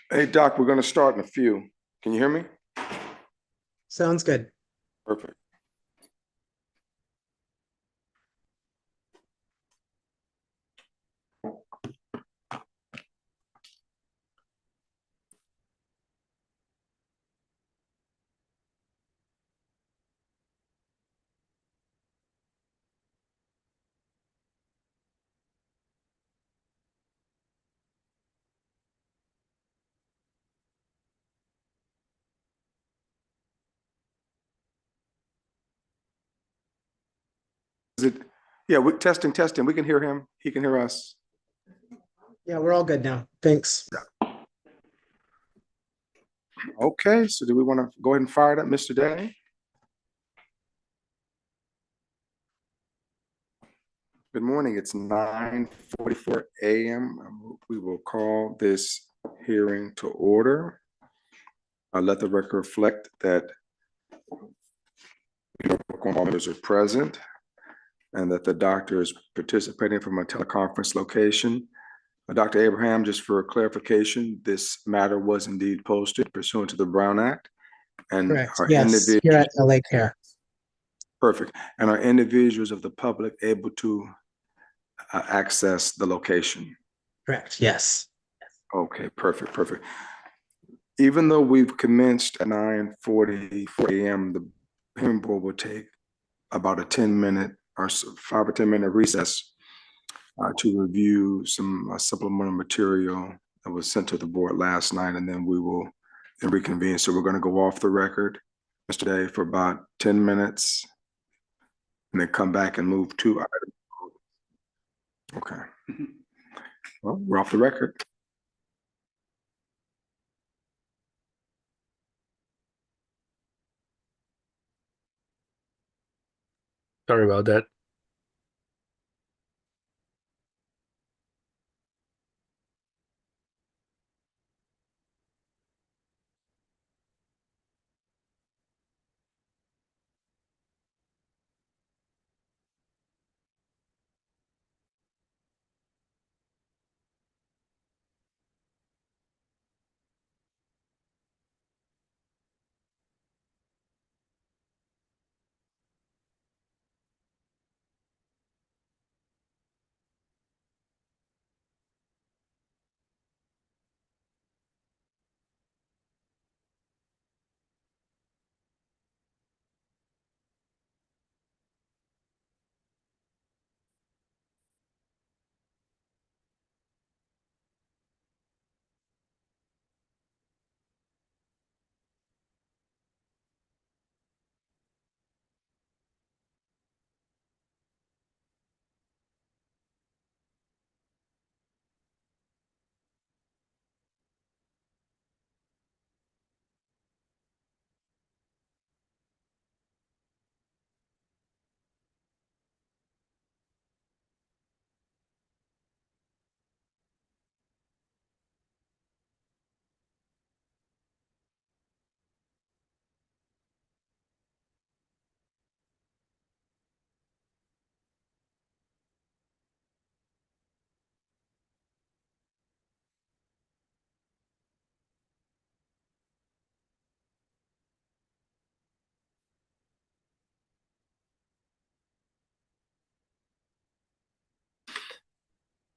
Hey, Doc, we're going to start in a few. Can you hear me? Sounds good. Perfect. Is it? Yeah, we're testing, testing. We can hear him. He can hear us. Yeah, we're all good now. Thanks. Okay, so do we want to go ahead and fire it up, Mr. Day? Good morning. It's 9:44 a.m. We will call this hearing to order. I'll let the record reflect that all members are present and that the doctor is participating from a teleconference location. Dr. Abraham, just for clarification, this matter was indeed posted pursuant to the Brown Act, and Correct. our Yes, individuals, here at LA Care. perfect, and our individuals of the public able to access the location. Correct. Yes. Okay, perfect, perfect. Even though we've commenced at 9:44 a.m., the hearing board will take about a 10-minute or 5 or 10 minute recess to review some supplemental material that was sent to the board last night, and then we will reconvene. So we're going to go off the record, Mr. Day, for about 10 minutes, and then come back and move to items. Okay. Well, we're off the record. Sorry about that.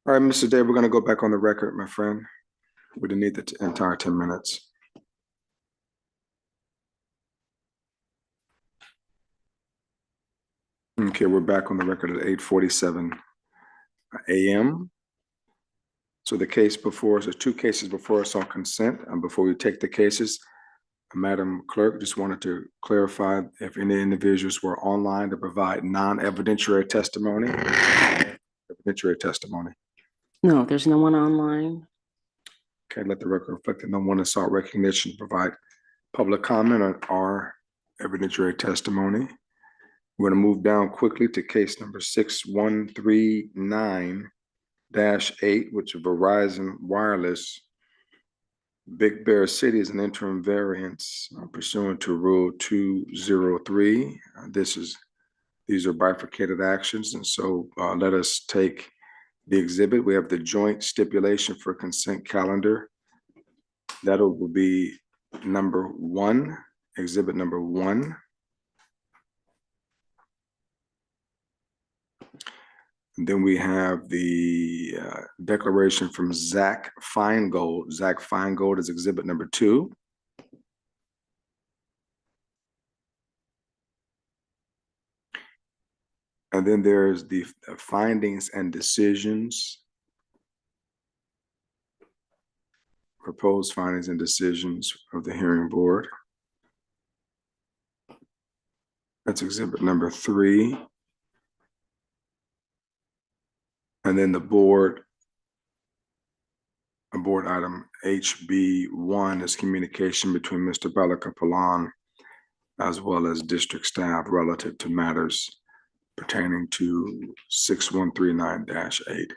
All right, Mr. Day, we're going to go back on the record, my friend. We didn't need the entire 10 minutes. Okay, we're back on the record at 8:47 a.m. So the case before us, there's two cases before us on consent. And before we take the cases, Madam Clerk, just wanted to clarify if any individuals were online to provide non-evidentiary testimony. Evidentiary testimony. No, there's no one online. Okay, let the record reflect that no one has sought recognition to provide public comment on our evidentiary testimony. We're going to move down quickly to case number 6139-8, which is Verizon Wireless Big Bear City is an interim variance pursuant to Rule 203. These are bifurcated actions, and so let us take the exhibit. We have the joint stipulation for consent calendar That will be number 1, exhibit number 1. And then we have the declaration from Zach Feingold. Zach Feingold is exhibit number 2. And then there's the findings and decisions, proposed findings and decisions of the hearing board. That's exhibit number 3. And then the board item HB1 is communication between Mr. Bellica as well as district staff relative to matters pertaining to 6139-8.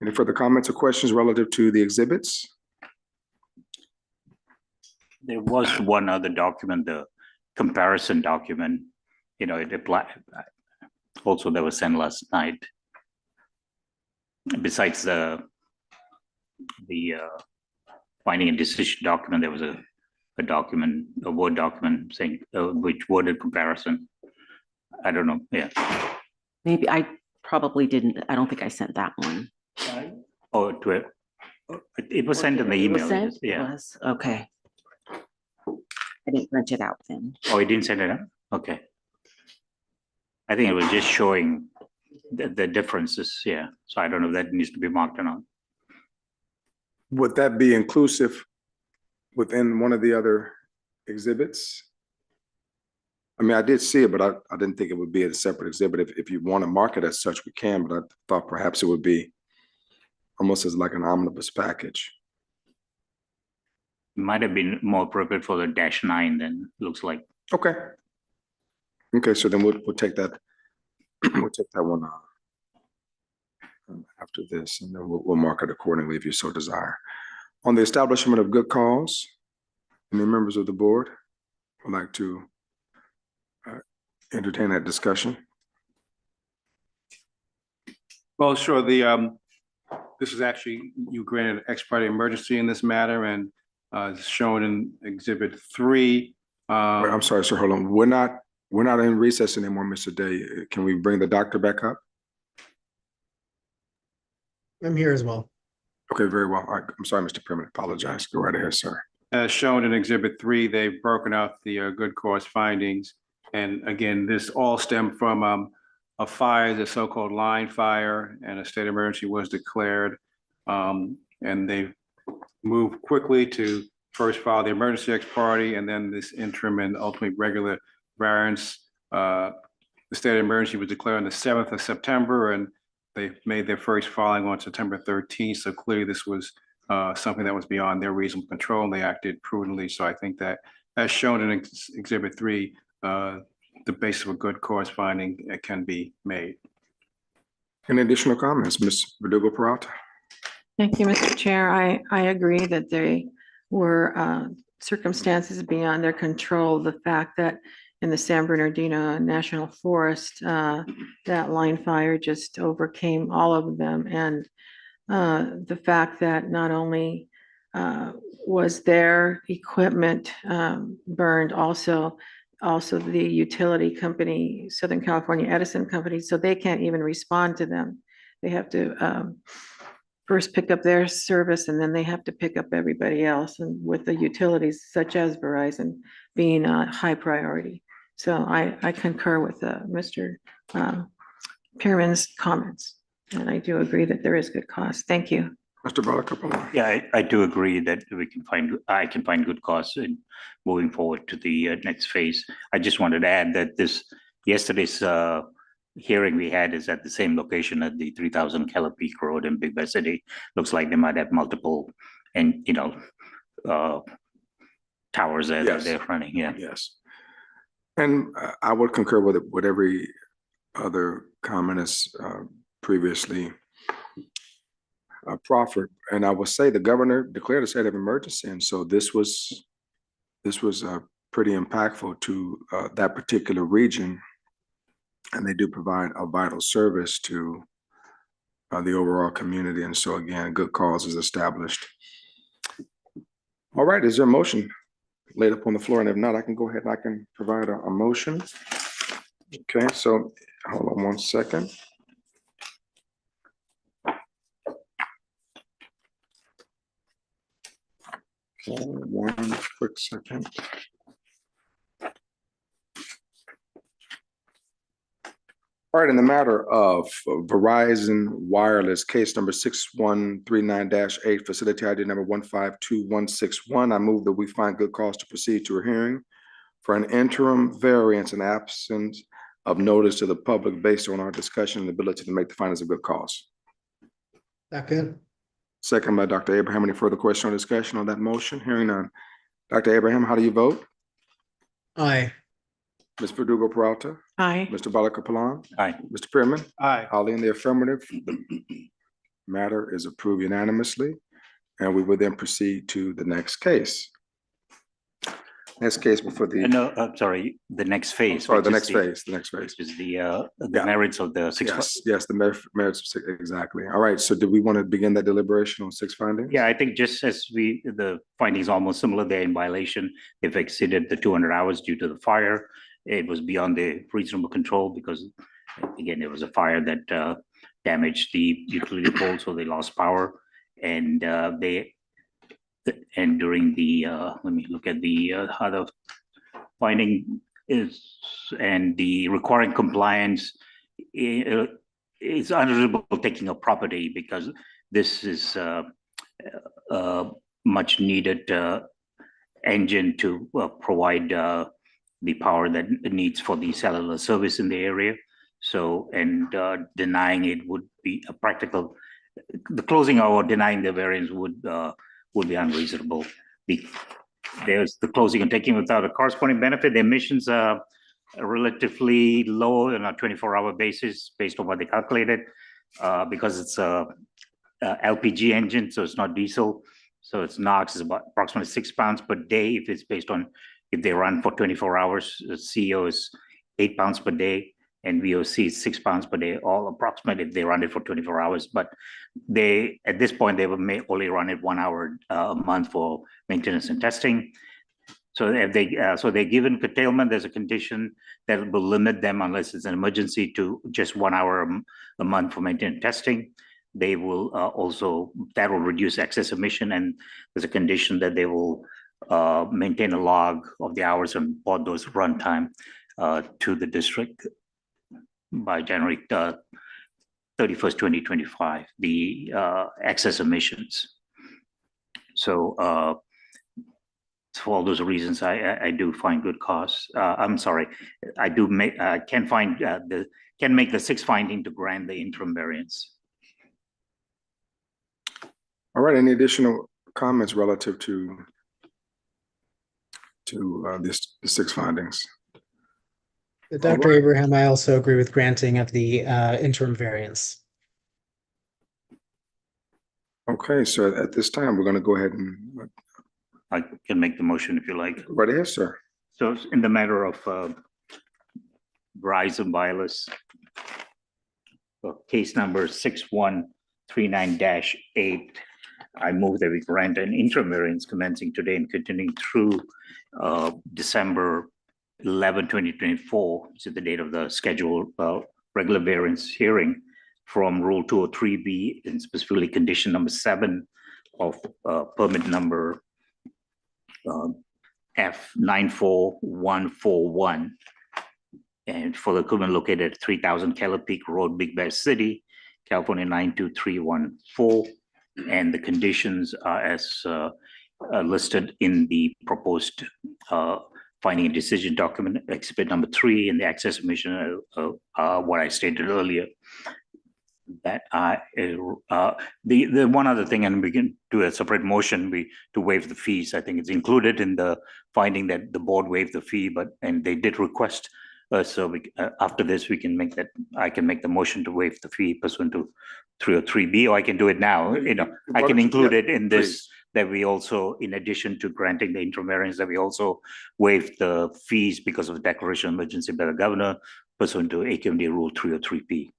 Any further comments or questions relative to the exhibits? There was one other document, the comparison document, it applied. Also, that was sent last night. Besides the finding a decision document, there was a document, a Word document saying which worded comparison. I don't know. Yeah. Maybe I probably didn't. I don't think I sent that one. Oh, it was sent in the It was email. sent? It Yeah. was? Okay. I didn't print it out then. Oh, it didn't send it out? Okay. I think it was just showing the differences. Yeah. So I don't know if that needs to be marked or not. Would that be inclusive within one of the other exhibits? I mean, I did see it, but I didn't think it would be a separate exhibit. If you want to mark it as such, we can, but I thought perhaps it would be almost as like an omnibus package. Might have been more appropriate for the -9 than looks like. Okay. Okay, so then we'll take that. We'll take that one after this, and then we'll mark it accordingly if you so desire. On the establishment of good cause, any members of the board would like to entertain that discussion? Well, sure. This is actually, you granted ex parte emergency in this matter, and it's shown in Exhibit 3. Wait, I'm sorry, sir, hold on. We're not in recess anymore, Mr. Day. Can we bring the doctor back up? I'm here as well. Okay, very well. All right, I'm sorry, Mr. Perman. Apologize. Go right ahead, sir. As shown in Exhibit 3, they've broken out the good cause findings. And again, this all stemmed from a fire, the so-called line fire, and a state of emergency was declared. And they moved quickly to first file the emergency ex parte and then this interim and ultimately regular variance. The state of emergency was declared on the 7th of September, and they made their first filing on September 13th. So clearly this was something that was beyond their reasonable control, and they acted prudently. So I think that, as shown in Exhibit 3, the basis of a good cause finding can be made. Any additional comments, Ms. Verdugo-Peralta? Thank you, Mr. Chair. I agree that they were circumstances beyond their control. The fact that in the San Bernardino National Forest, that line fire just overcame all of them. And the fact that not only was their equipment burned, also the utility company, Southern California Edison Company, so they can't even respond to them. They have to first pick up their service, and then they have to pick up everybody else, and with the utilities such as Verizon being a high priority. So I concur with Mr. Pearman's comments, and I do agree that there is good cause. Thank you. Mr. Bellica? Yeah, I do agree that I can find good cause in moving forward to the next phase. I just wanted to add that yesterday's hearing we had is at the same location at the 3000 Keller Peak Road in Big Bear City. Looks like they might have multiple and towers there that they're running. Yeah. Yes. And I would concur with every other comment as previously proffered. And I would say the governor declared a state of emergency, and so this was pretty impactful to that particular region, and they do provide a vital service to the overall community. And so again, good cause is established. All right, is there a motion laid up on the floor? And if not, I can go ahead and I can provide a motion. Okay, so hold on one second. Okay, one quick second. All right, in the matter of Verizon Wireless, case number 6139-8, facility ID number 152161, I move that we find good cause to proceed to a hearing for an interim variance in absence of notice to the public based on our discussion and ability to make the findings of good cause. Second. Second by Dr. Abraham. Any further question or discussion on that motion? Hearing none. Dr. Abraham, how do you vote? Aye. Ms. Verdugo Peralta? Aye. Mr. Balakapalan? Aye. Mr. Pearman? Aye. Holly in the affirmative. The matter is approved unanimously, and we will then proceed to the next case. Next case before the, No, sorry, the next phase. sorry, which the is next phase, the next phase. Which is the Yeah. merits of the six. Yes, the merits of six, exactly. All right, so do we want to begin that deliberation on six findings? Yeah, I think just as the findings almost similar, they're in violation. They've exceeded the 200 hours due to the fire. It was beyond the reasonable control because, again, it was a fire that damaged the utility pole, so they lost power. And during the, let me look at the other finding is, and the requiring compliance is unreasonable taking of property because this is much needed engine to provide the power that it needs for the cellular service in the area. So, and denying it would be a practical, the closing or denying the variance would be unreasonable. There's the closing and taking without a corresponding benefit. The emissions are relatively low on a 24-hour basis based on what they calculated because it's a LPG engine, so it's not diesel. So its NOx is about approximately 6 pounds per day if it's based on, if they run for 24 hours, CO is 8 pounds per day and VOC is 6 pounds per day, all approximately if they run it for 24 hours. But they, at this point, they may only run it 1 hour a month for maintenance and testing. So if they, so they're given curtailment, there's a condition that will limit them unless it's an emergency to just 1 hour a month for maintenance and testing. They will also, that will reduce excess emission, and there's a condition that they will maintain a log of the hours and report those runtime to the district by January 31st, 2025, the excess emissions. So for all those reasons, I do find good cause. I'm sorry, I do make, can make the sixth finding to grant the interim variance. All right, any additional comments relative to the six findings? Dr. Abraham, I also agree with granting of the interim variance. Okay, so at this time, we're going to go ahead and I can make the motion if you like. go right ahead, sir. So in the matter of Verizon Wireless, case number 6139-8, I move that we grant an interim variance commencing today and continuing through December 11, 2024, which is the date of the scheduled regular variance hearing from Rule 203B, and specifically condition number 7 of permit number F94141, and for the equipment located at 3000 Keller Peak Road, Big Bear City, California 92314, and the conditions are as listed in the proposed finding a decision document, exhibit number 3, and the access emission, what I stated earlier. That the one other thing, and we can do a separate motion to waive the fees. I think it's included in the finding that the board waived the fee, and they did request. So after this, we can make that. I can make the motion to waive the fee pursuant to 303B, or I can do it now. You know, I can include it in this. That we also, in addition to granting the interim variance, that we also waive the fees because of the declaration of emergency by the governor pursuant to AQMD Rule 303P.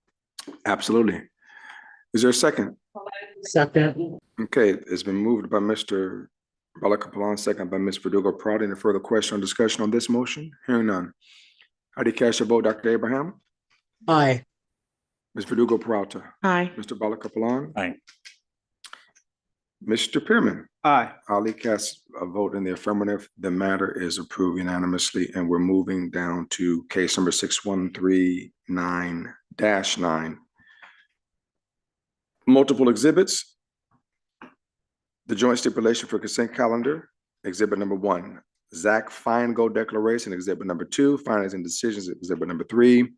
Absolutely. Is there a second? Second. Okay, it's been moved by Mr. Balakapalan, second by Ms. Verdugo Prado. Any further question or discussion on this motion? Hearing none. How do you cast your vote, Dr. Abraham? Aye. Ms. Verdugo Peralta? Aye. Mr. Balakapalan? Aye. Mr. Pearman? Aye. Ali casts a vote in the affirmative. The matter is approved unanimously, and we're moving down to case number 6139-9. Multiple exhibits. The joint stipulation for consent calendar, exhibit number 1. Zach Feingold Declaration, exhibit number 2. Findings and decisions, exhibit number 3.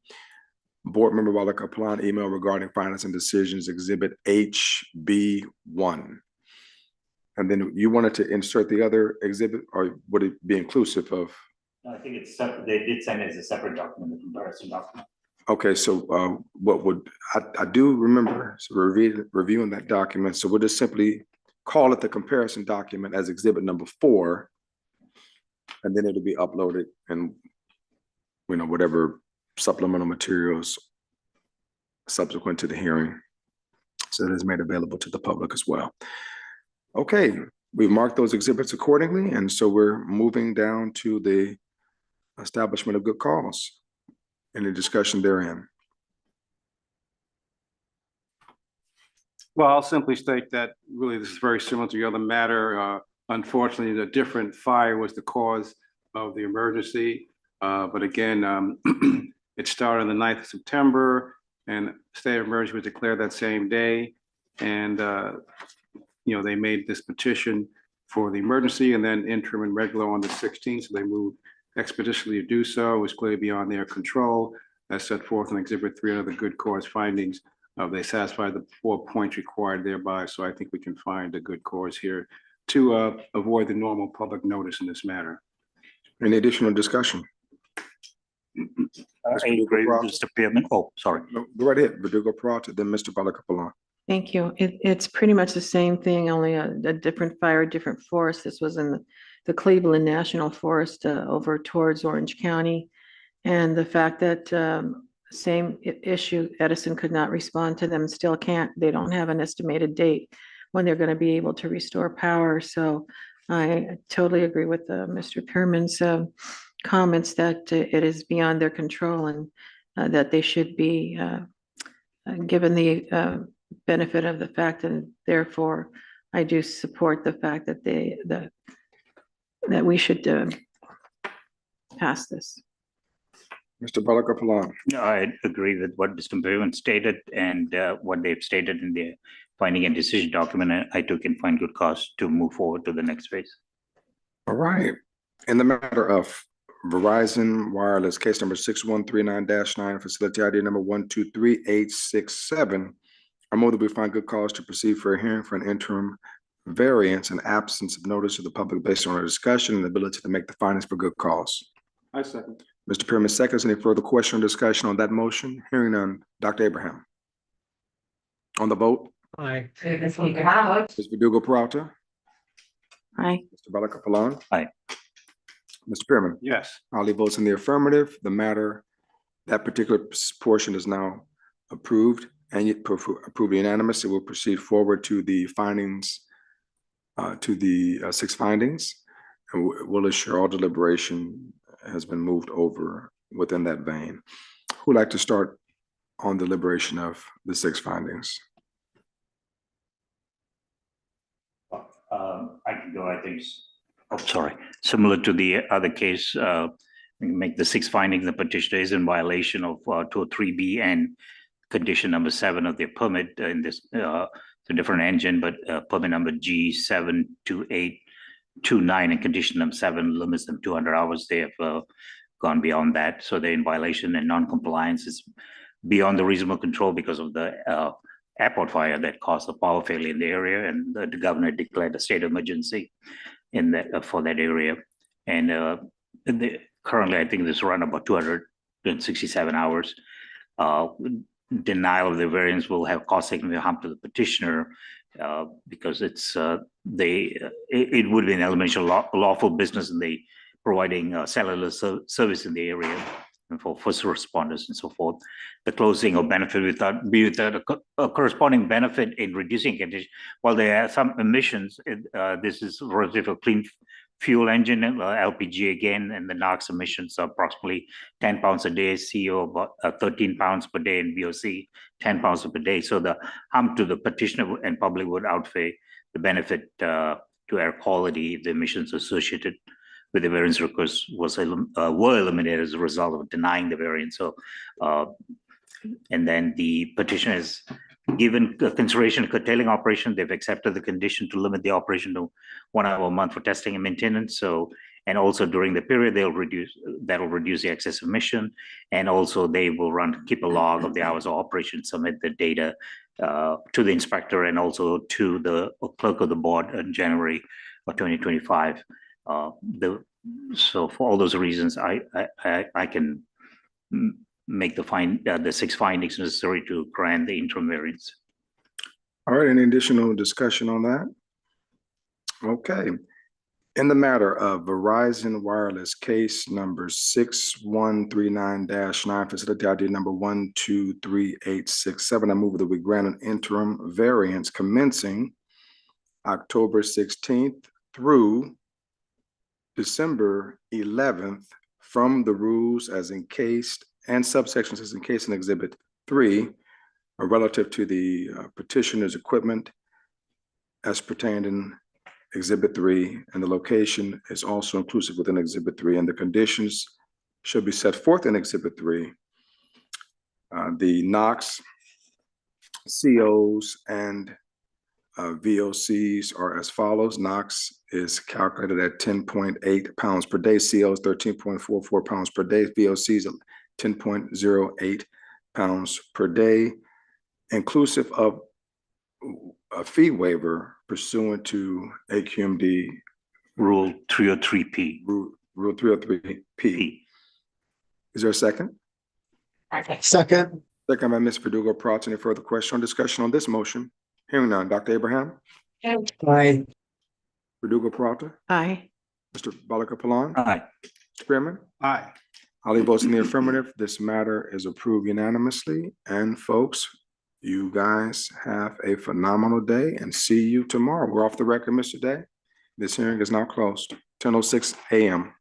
Board Member Balakapalan email regarding findings and decisions, exhibit HB1. And then you wanted to insert the other exhibit, or would it be inclusive of? I think it's separate. They did send it as a separate document, the comparison document. Okay, so what would, I do remember reviewing that document, so we'll just simply call it the comparison document as exhibit number 4, and then it'll be uploaded and, whatever supplemental materials subsequent to the hearing. So it is made available to the public as well. Okay, we've marked those exhibits accordingly, and so we're moving down to the establishment of good cause. Any discussion therein? Well, I'll simply state that really this is very similar to the other matter. Unfortunately, the different fire was the cause of the emergency. But again, it started on the 9th of September, and state of emergency was declared that same day. And they made this petition for the emergency and then interim and regular on the 16th. So they moved expeditiously to do so. It was clearly beyond their control. As set forth in Exhibit 3 under the good cause findings. They satisfied the 4 points required thereby. So I think we can find a good cause here to avoid the normal public notice in this matter. Any additional discussion? I agree with Mr. Pearman. Oh, sorry. No, go right ahead, Verdugo Peralta, then Mr. Balakapalan. Thank you. It's pretty much the same thing, only a different fire, different forest. This was in the Cleveland National Forest over towards Orange County. And the fact that same issue, Edison could not respond to them, still can't. They don't have an estimated date when they're going to be able to restore power. So I totally agree with Mr. Pearman's comments that it is beyond their control and that they should be given the benefit of the fact, and therefore I do support the fact that that we should pass this. Mr. Balakapalan. I agree with what Mr. Pearman stated and what they've stated in their finding and decision document. I too can find good cause to move forward to the next phase. All right. In the matter of Verizon Wireless, case number 6139-9, facility ID number 1233867, I move that we find good cause to proceed for a hearing for an interim variance and absence of notice to the public based on a discussion and the ability to make the findings for good cause. I second. Mr. Pearman seconds. Any further question or discussion on that motion? Hearing none. Dr. Abraham. On the vote, Aye. Ms. Verdugo Peralta, Aye. Mr. Balakapalan. Aye. Mr. Pearman. Yes. Ali votes in the affirmative. The matter, that particular portion is now approved and approved unanimously. We'll proceed forward to the findings, to the 6 findings, and we'll assure all deliberation has been moved over within that vein. Who'd like to start on deliberation of the 6 findings? I can go, I think. Oh, sorry. Similar to the other case, we make the 6 findings. The petitioner is in violation of 203B and condition number 7 of their permit in this, it's a different engine, but permit number G72829 and condition number 7 limits them 200 hours. They have gone beyond that. So they're in violation, and non-compliance is beyond the reasonable control because of the airport fire that caused a power failure in the area, and the governor declared a state of emergency in that for that area. And currently, I think this run about 267 hours. Denial of the variance will have caused significant harm to the petitioner because it's it would be an elementary lawful business, and they providing cellular service in the area. and for first responders and so forth. The closing of benefit without a corresponding benefit in reducing condition. While there are some emissions, this is relative to clean fuel engine, LPG again, and the NOx emissions are approximately 10 pounds a day, CO about 13 pounds per day, and VOC 10 pounds per day. So the harm to the petitioner and public would outweigh the benefit to air quality if the emissions associated with the variance request were eliminated as a result of denying the variance. So, and then the petitioner is given consideration curtailing operation. They've accepted the condition to limit the operation to 1 hour a month for testing and maintenance. So, and also during the period, that'll reduce the excess emission. And also they will keep a log of the hours of operation, submit the data to the inspector and also to the clerk of the board in January of 2025. So for all those reasons, I can make the 6 findings necessary to grant the interim variance. All right, any additional discussion on that? Okay. In the matter of Verizon Wireless case number 6139-9, facility ID number 123867, I move that we grant an interim variance commencing October 16th through December 11th from the rules as encased and subsections as encased in Exhibit 3 relative to the petitioner's equipment as pertained in Exhibit 3, and the location is also inclusive within Exhibit 3, and the conditions should be set forth in Exhibit 3. The NOx, COs, and VOCs are as follows. NOx is calculated at 10.8 pounds per day, COs 13.44 pounds per day, VOCs 10.08 pounds per day, inclusive of a fee waiver pursuant to AQMD Rule 303P. Rule 303P. Is there a second? Second. Second by Ms. Verdugo-Pratz. Any further question or discussion on this motion? Hearing none. Dr. Abraham? Aye. Verdugo-Pratz? Aye. Mr. Balaka-Palan? Aye. Mr. Spearman? Aye. Ali votes in the affirmative. This matter is approved unanimously. And folks, you guys have a phenomenal day and see you tomorrow. We're off the record, Mr. Day. This hearing is now closed. 10:06 a.m.